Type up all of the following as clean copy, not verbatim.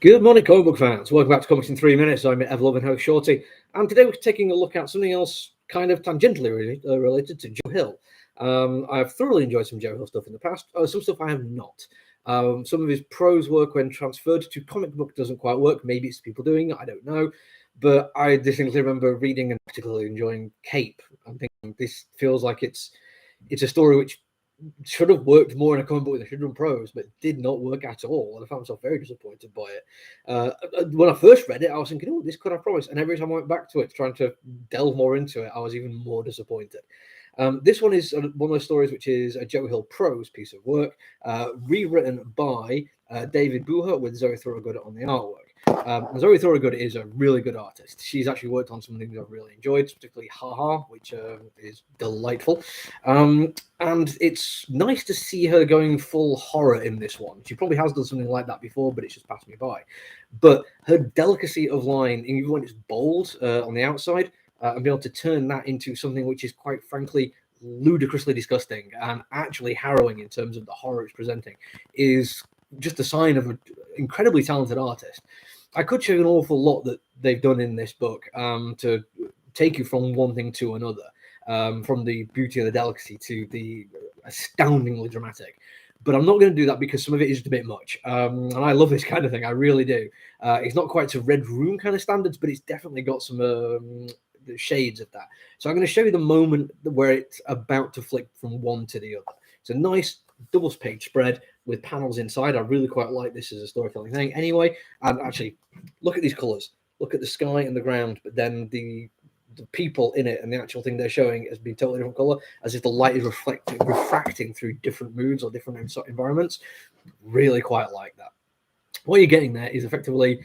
Good morning, comic book fans. Welcome back to Comics in 3 Minutes. I'm your ever-loving host, Shorty. And today we're taking a look at something else kind of tangentially related to Joe Hill. I've thoroughly enjoyed some Joe Hill stuff in the past. Some stuff I have not. Some of his prose work, when transferred to comic book, doesn't quite work. Maybe it's people doing it, I don't know. But I distinctly remember reading and particularly enjoying Cape. I'm thinking this feels like it's a story which should have worked more in a comic book than should have done prose, but did not work at all. And I found myself very disappointed by it. When I first read it, I was thinking, oh, this could have promise. And every time I went back to it, trying to delve more into it, I was even more disappointed. This one is one of those stories which is a Joe Hill prose piece of work, rewritten by David Buha with Zoe Thorogood on the artwork. Zoe Thorogood is a really good artist. She's actually worked on some things I've really enjoyed, particularly Ha Ha, which is delightful. And it's nice to see her going full horror in this one. She probably has done something like that before, but it's just passed me by. But her delicacy of line, even when it's bold on the outside, and be able to turn that into something which is quite frankly ludicrously disgusting and actually harrowing in terms of the horror it's presenting, is just a sign of an incredibly talented artist. I could show you an awful lot that they've done in this book to take you from one thing to another, from the beauty and the delicacy to the astoundingly dramatic. But I'm not going to do that because some of it is just a bit much. And I love this kind of thing. I really do. It's not quite to Red Room kind of standards, but it's definitely got some the shades of that. So I'm going to show you the moment where it's about to flick from one to the other. It's a nice double-page spread with panels inside. I really quite like this as a storytelling thing. Anyway, and actually, look at these colours. Look at the sky and the ground, but then the people in it and the actual thing they're showing has been totally different colour, as if the light is refracting through different moods or different environments. Really quite like that. What you're getting there is effectively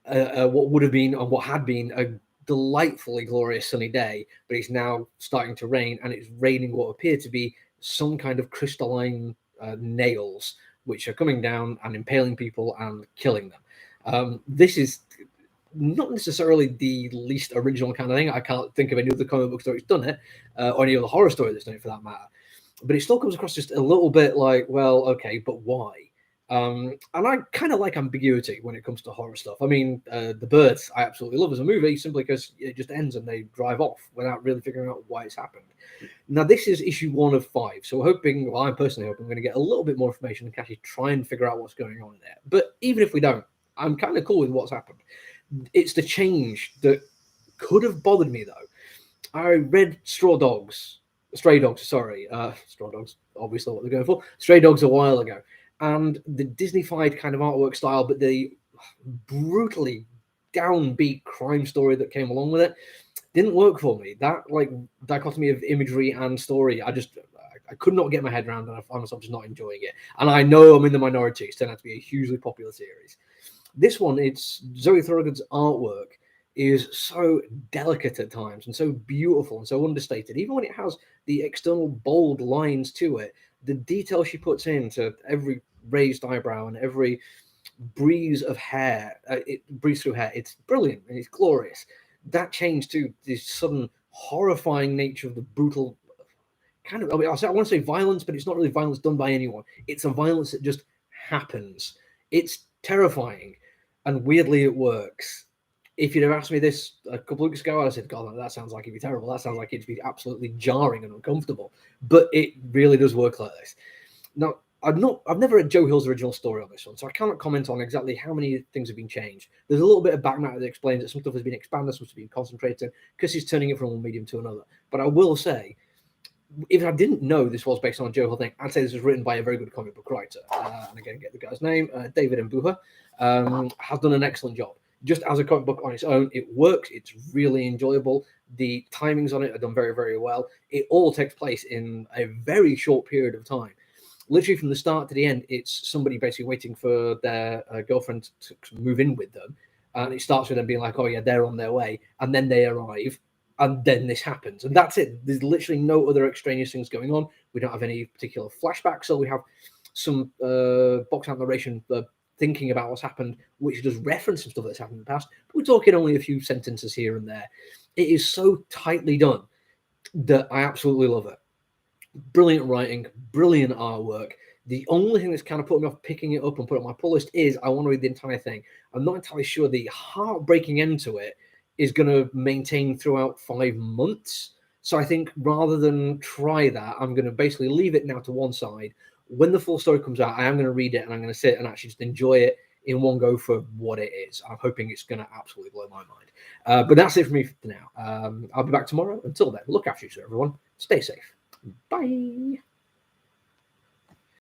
what would have been or what had been a delightfully glorious sunny day, but it's now starting to rain, and it's raining what appear to be some kind of crystalline nails which are coming down and impaling people and killing them. This is not necessarily the least original kind of thing. I can't think of any other comic book story that's done it, or any other horror story that's done it for that matter. But it still comes across just a little bit like, well, okay, but why? And I kind of like ambiguity when it comes to horror stuff. I mean, The Birds, I absolutely love as a movie simply because it just ends and they drive off without really figuring out why it's happened. Now, this is issue 1 of 5, so I'm personally hoping we're going to get a little bit more information and actually try and figure out what's going on in there. But even if we don't, I'm kind of cool with what's happened. It's the change that could have bothered me, though. I read Stray Dogs, obviously what they're going for, Stray Dogs a while ago. And the Disney-fied kind of artwork style, but the brutally downbeat crime story that came along with it didn't work for me. That like dichotomy of imagery and story, I could not get my head around, and I found myself just not enjoying it. And I know I'm in the minority. It's turned out to be a hugely popular series. This one, it's Zoe Thorogood's artwork is so delicate at times and so beautiful and so understated. Even when it has the external bold lines to it, the detail she puts into every raised eyebrow and every breeze of hair, it breathes through hair. It's brilliant and it's glorious. That change to this sudden horrifying nature of the brutal kind of, I want to say violence, but it's not really violence done by anyone. It's a violence that just happens. It's terrifying, and weirdly it works. If you'd have asked me this a couple of weeks ago, I'd have said, God, that sounds like it'd be terrible. That sounds like it'd be absolutely jarring and uncomfortable. But it really does work like this. Now, I've never read Joe Hill's original story on this one, so I cannot comment on exactly how many things have been changed. There's a little bit of back matter that explains that some stuff has been expanded, some stuff has been concentrated, because he's turning it from one medium to another. But I will say, if I didn't know this was based on a Joe Hill thing, I'd say this was written by a very good comic book writer. And again, get the guy's name, David Buha, has done an excellent job. Just as a comic book on its own, it works. It's really enjoyable. The timings on it are done very, very well. It all takes place in a very short period of time. Literally from the start to the end, it's somebody basically waiting for their girlfriend to move in with them. And it starts with them being like, oh, yeah, they're on their way. And then they arrive. And then this happens. And that's it. There's literally no other extraneous things going on. We don't have any particular flashbacks. So we have some box out narration thinking about what's happened, which does reference some stuff that's happened in the past. But we're talking only a few sentences here and there. It is so tightly done that I absolutely love it. Brilliant writing, brilliant artwork. The only thing that's kind of put me off picking it up and put it on my pull list is I want to read the entire thing. I'm not entirely sure the heartbreaking end to it is going to maintain throughout 5 months. So I think rather than try that, I'm going to basically leave it now to one side. When the full story comes out, I am going to read it and I'm going to sit and actually just enjoy it in one go for what it is. I'm hoping it's going to absolutely blow my mind. But that's it for me for now. I'll be back tomorrow. Until then, look after yourself, everyone. Stay safe. Bye.